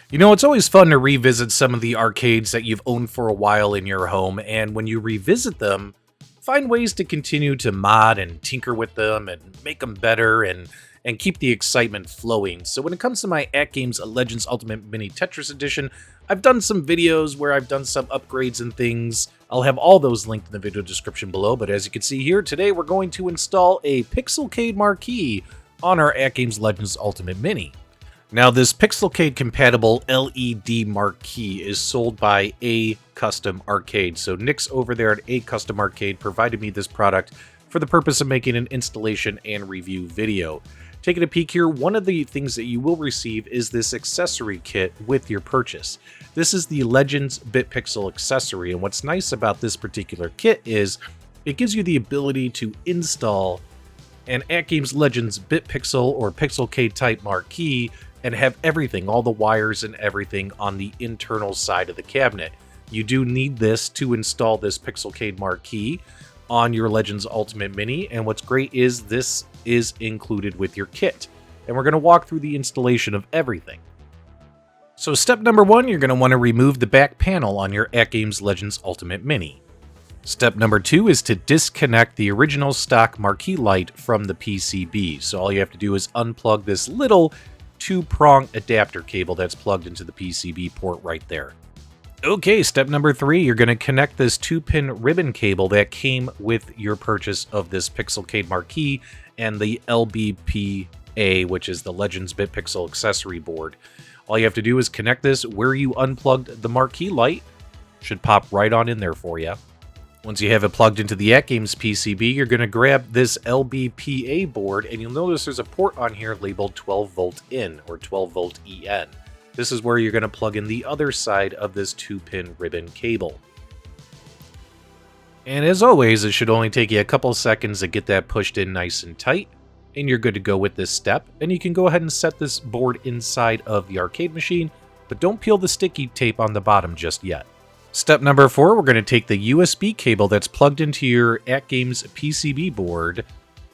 You know, it's always fun to revisit some of the arcades that you've owned for a while in your home, and when you revisit them, find ways to continue to mod and tinker with them and make them better and keep the excitement flowing. So when it comes to my AtGames Legends Ultimate Mini Tetris Edition, I've done some videos where I've done some upgrades and things. I'll have all those linked in the video description below, but as you can see here, today we're going to install a Pixelcade Marquee on our AtGames Legends Ultimate Mini. Now, this Pixelcade compatible LED Marquee is sold by A Custom Arcade. So Nick's over there at A Custom Arcade provided me this product for the purpose of making an installation and review video. Taking a peek here, one of the things that you will receive is this accessory kit with your purchase. This is the Legends BitPixel accessory, and what's nice about this particular kit is it gives you the ability to install an AtGames Legends BitPixel or Pixelcade type marquee and have everything, all the wires and everything on the internal side of the cabinet. You do need this to install this Pixelcade marquee on your Legends Ultimate Mini, and what's great is this is included with your kit. And we're going to walk through the installation of everything. So step number one, you're going to want to remove the back panel on your AtGames Legends Ultimate Mini. Step number two is to disconnect the original stock marquee light from the PCB. So all you have to do is unplug this little two-prong adapter cable that's plugged into the PCB port right there. Okay, step number three, you're going to connect this 2-pin ribbon cable that came with your purchase of this Pixelcade marquee and the LBPA, which is the Legends BitPixel accessory board. All you have to do is connect this where you unplugged the marquee light. Should pop right on in there for you. Once you have it plugged into the AtGames PCB, you're going to grab this LBPA board, and you'll notice there's a port on here labeled 12 volt in or 12 volt EN. This is where you're going to plug in the other side of this 2-pin ribbon cable. And as always, it should only take you a couple seconds to get that pushed in nice and tight, and you're good to go with this step. And you can go ahead and set this board inside of the arcade machine, but don't peel the sticky tape on the bottom just yet. Step number four, we're going to take the USB cable that's plugged into your AtGames PCB board.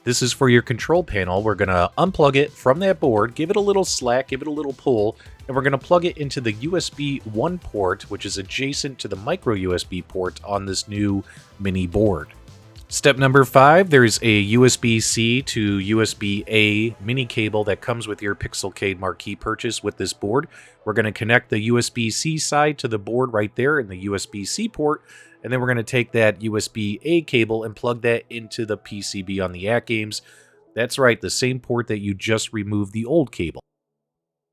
This is for your control panel. We're going to unplug it from that board, give it a little slack, give it a little pull, and we're going to plug it into the USB 1 port, which is adjacent to the micro USB port on this new mini board. Step number five, there's a USB-C to USB-A mini cable that comes with your Pixelcade marquee purchase with this board. We're going to connect the USB-C side to the board right there in the USB-C port, and then we're going to take that USB-A cable and plug that into the PCB on the AtGames. That's right, the same port that you just removed the old cable.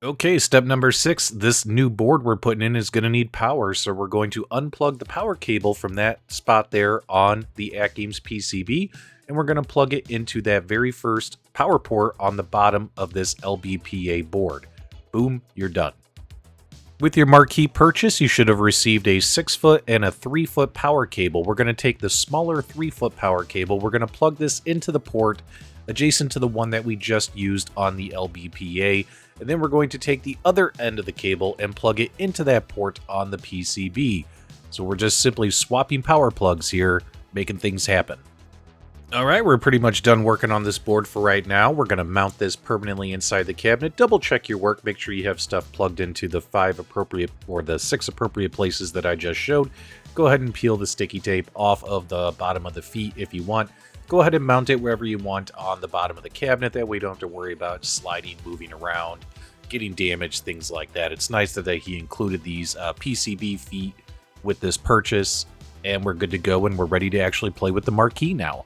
Okay, step number six, this new board we're putting in is going to need power, so we're going to unplug the power cable from that spot there on the AtGames PCB, and we're going to plug it into that very first power port on the bottom of this LBPA board. Boom, you're done. With your marquee purchase, you should have received a 6-foot and a 3-foot power cable. We're going to take the smaller 3-foot power cable, we're going to plug this into the port adjacent to the one that we just used on the LBPA, and then we're going to take the other end of the cable and plug it into that port on the PCB. So we're just simply swapping power plugs here, making things happen. Alright, we're pretty much done working on this board for right now. We're going to mount this permanently inside the cabinet. Double check your work, make sure you have stuff plugged into the 6 appropriate places that I just showed. Go ahead and peel the sticky tape off of the bottom of the feet if you want. Go ahead and mount it wherever you want on the bottom of the cabinet. That way you don't have to worry about sliding, moving around, getting damaged, things like that. It's nice that he included these PCB feet with this purchase, and we're good to go, and we're ready to actually play with the marquee now.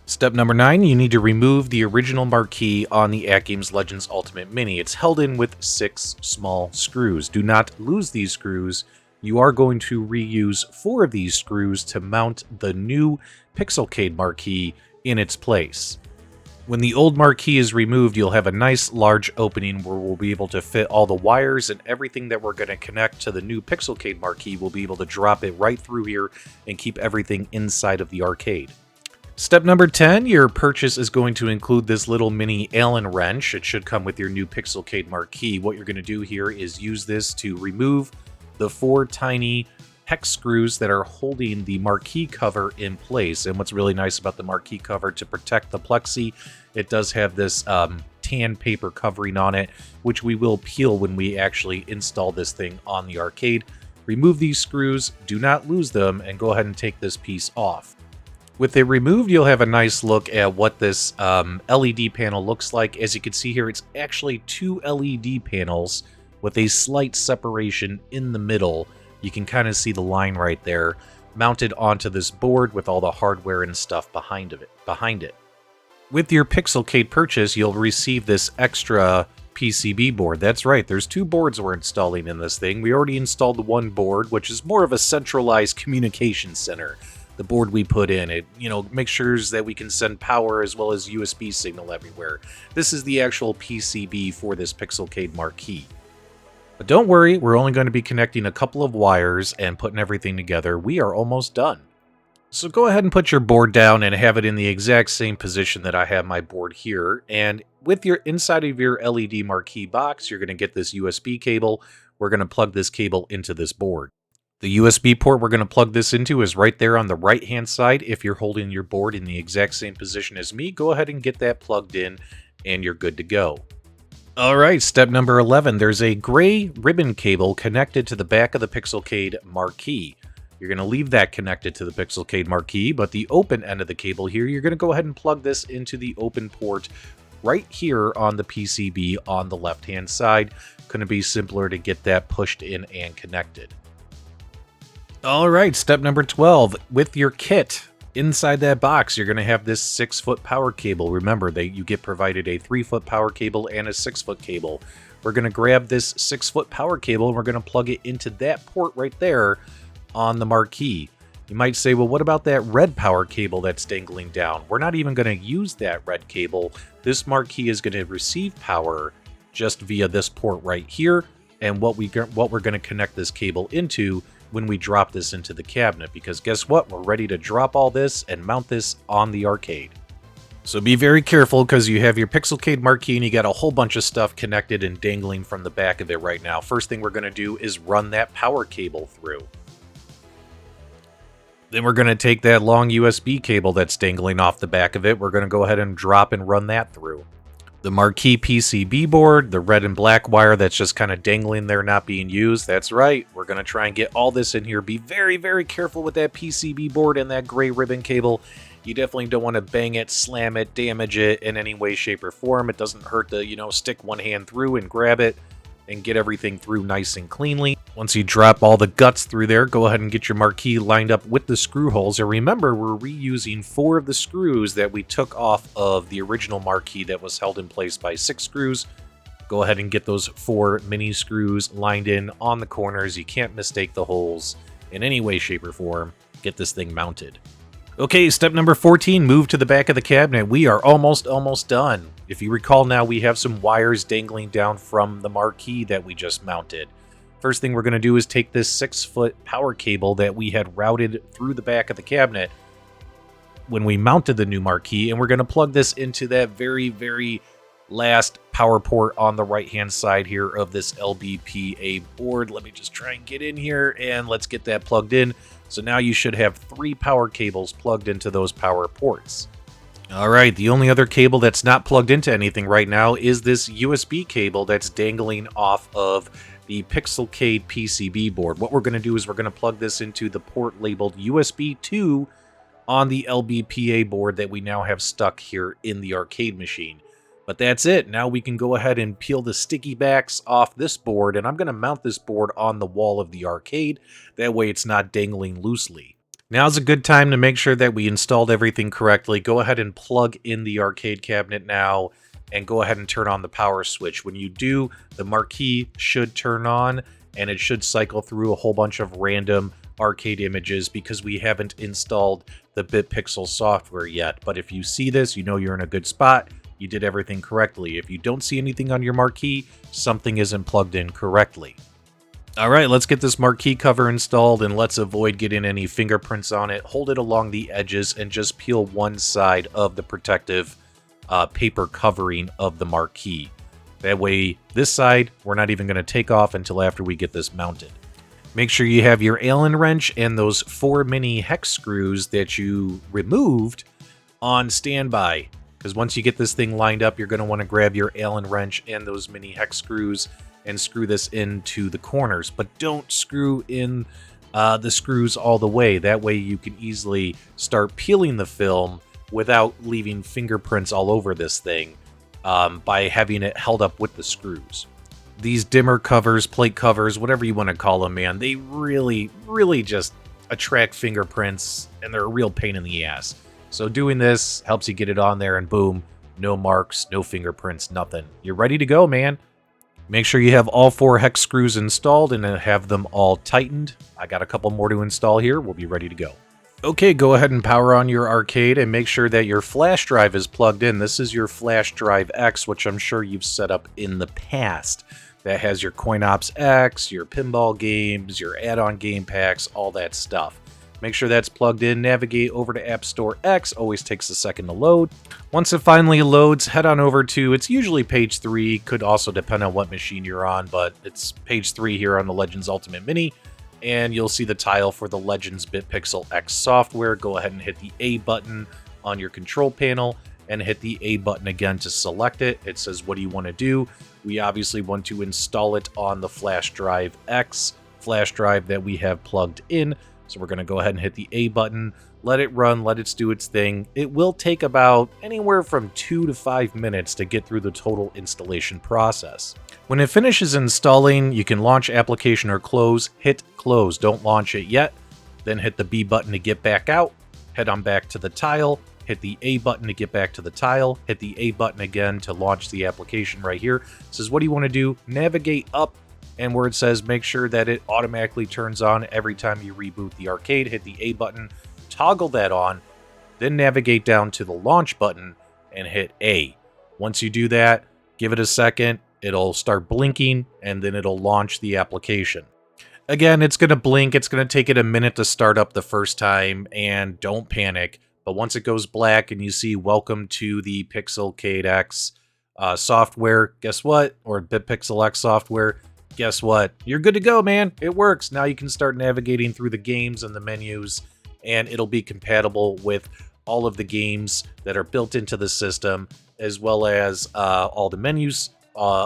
Step number 9, you need to remove the original marquee on the AtGames Legends Ultimate Mini. It's held in with 6 small screws. Do not lose these screws. You are going to reuse 4 of these screws to mount the new Pixelcade marquee in its place. When the old marquee is removed, you'll have a nice large opening where we'll be able to fit all the wires, and everything that we're going to connect to the new Pixelcade marquee, we'll be able to drop it right through here and keep everything inside of the arcade. Step number 10, your purchase is going to include this little mini Allen wrench. It should come with your new Pixelcade marquee. What you're going to do here is use this to remove the 4 tiny hex screws that are holding the marquee cover in place. And what's really nice about the marquee cover, to protect the plexi, it does have this tan paper covering on it, which we will peel when we actually install this thing on the arcade. Remove these screws, do not lose them, and go ahead and take this piece off. With it removed, you'll have a nice look at what this LED panel looks like. As you can see here, it's actually 2 LED panels with a slight separation in the middle. You can kind of see the line right there, mounted onto this board with all the hardware and stuff behind it. With your Pixelcade purchase, you'll receive this extra PCB board. That's right, there's 2 boards we're installing in this thing. We already installed the one board, which is more of a centralized communication center. The board we put in, it makes sure that we can send power as well as USB signal everywhere. This is the actual PCB for this Pixelcade Marquee. But don't worry, we're only going to be connecting a couple of wires and putting everything together. We are almost done. So go ahead and put your board down and have it in the exact same position that I have my board here. And with your inside of your LED Marquee box, you're going to get this USB cable. We're going to plug this cable into this board. The USB port we're going to plug this into is right there on the right-hand side. If you're holding your board in the exact same position as me, go ahead and get that plugged in, and you're good to go. All right, step number 11. There's a gray ribbon cable connected to the back of the Pixelcade Marquee. You're going to leave that connected to the Pixelcade Marquee, but the open end of the cable here, you're going to go ahead and plug this into the open port right here on the PCB on the left-hand side. Going to be simpler to get that pushed in and connected. All right, step number 12. With your kit, inside that box, you're going to have this 6-foot power cable. Remember, you get provided a 3-foot power cable and a 6-foot cable. We're going to grab this 6-foot power cable and we're going to plug it into that port right there on the Marquee. You might say, well, what about that red power cable that's dangling down? We're not even going to use that red cable. This Marquee is going to receive power just via this port right here, and what we're going to connect this cable into when we drop this into the cabinet, because guess what? We're ready to drop all this and mount this on the arcade. So be very careful, because you have your Pixelcade Marquee and you got a whole bunch of stuff connected and dangling from the back of it right now. First thing we're going to do is run that power cable through. Then we're going to take that long USB cable that's dangling off the back of it. We're going to go ahead and drop and run that through. The Marquee PCB board, the red and black wire that's just kind of dangling there, not being used. That's right. We're going to try and get all this in here. Be very, very careful with that PCB board and that gray ribbon cable. You definitely don't want to bang it, slam it, damage it in any way, shape, or form. It doesn't hurt to, stick one hand through and grab it and get everything through nice and cleanly. Once you drop all the guts through there, go ahead and get your Marquee lined up with the screw holes. And remember, we're reusing 4 of the screws that we took off of the original Marquee that was held in place by 6 screws. Go ahead and get those 4 mini screws lined in on the corners. You can't mistake the holes in any way, shape, or form. Get this thing mounted. Okay, step number 14, move to the back of the cabinet. We are almost done. If you recall now, we have some wires dangling down from the Marquee that we just mounted. First thing we're going to do is take this 6-foot power cable that we had routed through the back of the cabinet when we mounted the new Marquee, and we're going to plug this into that very, very last power port on the right-hand side here of this LBPA board. Let me just try and get in here, and let's get that plugged in. So now you should have 3 power cables plugged into those power ports. All right, the only other cable that's not plugged into anything right now is this USB cable that's dangling off of the Pixelcade PCB board. What we're going to do is we're going to plug this into the port labeled USB 2 on the LBPA board that we now have stuck here in the arcade machine. But that's it. Now we can go ahead and peel the sticky backs off this board, and I'm going to mount this board on the wall of the arcade. That way it's not dangling loosely. Now's a good time to make sure that we installed everything correctly. Go ahead and plug in the arcade cabinet now, and go ahead and turn on the power switch. When you do, the Marquee should turn on, and it should cycle through a whole bunch of random arcade images because we haven't installed the BitPixel software yet. But if you see this, you know you're in a good spot. You did everything correctly. If you don't see anything on your Marquee, something isn't plugged in correctly. All right, let's get this Marquee cover installed, and let's avoid getting any fingerprints on it. Hold it along the edges and just peel one side of the protective paper covering of the Marquee. That way, this side, we're not even going to take off until after we get this mounted. Make sure you have your Allen wrench and those 4 mini hex screws that you removed on standby. because once you get this thing lined up, you're going to want to grab your Allen wrench and those mini hex screws and screw this into the corners. But don't screw in the screws all the way. That way you can easily start peeling the film without leaving fingerprints all over this thing by having it held up with the screws. These dimmer covers, plate covers, whatever you want to call them, man, they really, really just attract fingerprints, and they're a real pain in the ass. So doing this helps you get it on there, and boom, no marks, no fingerprints, nothing. You're ready to go, man. Make sure you have all 4 hex screws installed and have them all tightened. I got a couple more to install here. We'll be ready to go. Okay, go ahead and power on your arcade and make sure that your flash drive is plugged in. This is your Flash Drive X, which I'm sure you've set up in the past. That has your CoinOps X, your pinball games, your add-on game packs, all that stuff. Make sure that's plugged in. Navigate over to App Store X. Always takes a second to load. Once it finally loads, head on over to, it's usually page 3. Could also depend on what machine you're on, but it's page 3 here on the Legends Ultimate Mini. And you'll see the tile for the Legends BitPixel X software. Go ahead and hit the A button on your control panel and hit the A button again to select it. It says, what do you want to do? We obviously want to install it on the Flash Drive X flash drive that we have plugged in. So we're going to go ahead and hit the A button, let it run, let it do its thing. It will take about anywhere from 2 to 5 minutes to get through the total installation process. When it finishes installing, you can launch application or close. Hit close, don't launch it yet. Then hit the B button to get back out. Head on back to the tile. Hit the A button to get back to the tile. Hit the A button again to launch the application right here. It says, what do you want to do? Navigate up, and where it says make sure that it automatically turns on every time you reboot the arcade, hit the A button, toggle that on, then navigate down to the launch button and hit A. Once you do that, give it a second, it'll start blinking, and then it'll launch the application. Again, it's going to blink, it's going to take it a minute to start up the first time, and don't panic. But once it goes black and you see welcome to the Pixelcade X software, guess what? Or BitPixel X software, guess what? You're good to go, man. It works. Now you can start navigating through the games and the menus, and it'll be compatible with all of the games that are built into the system, as well as all the menus,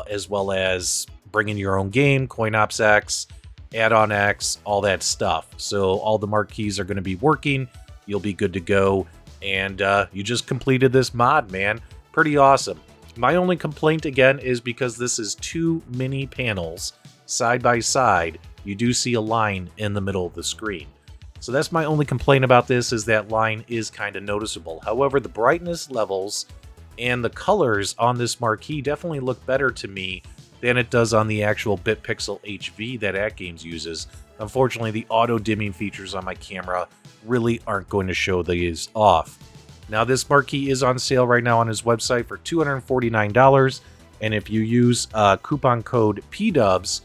as well as bringing your own game, CoinOps X, Add-on X, all that stuff. So all the marquees are going to be working. You'll be good to go, and you just completed this mod, man. Pretty awesome. My only complaint, again, is because this is 2 mini panels side by side, you do see a line in the middle of the screen. So that's my only complaint about this, is that line is kind of noticeable. However, the brightness levels and the colors on this marquee definitely look better to me than it does on the actual BitPixel HV that AtGames uses. Unfortunately, the auto-dimming features on my camera really aren't going to show these off. Now, this marquee is on sale right now on his website for $249, and if you use coupon code PDubs,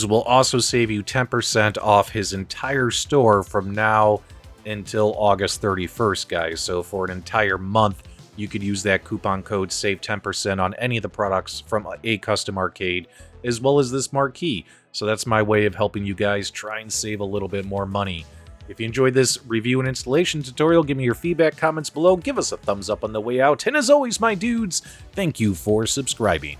will also save you 10% off his entire store from now until August 31st, guys. So for an entire month, you could use that coupon code, save 10% on any of the products from a custom arcade, as well as this marquee. So that's my way of helping you guys try and save a little bit more money. If you enjoyed this review and installation tutorial, give me your feedback, comments below, give us a thumbs up on the way out, and as always, my dudes, thank you for subscribing.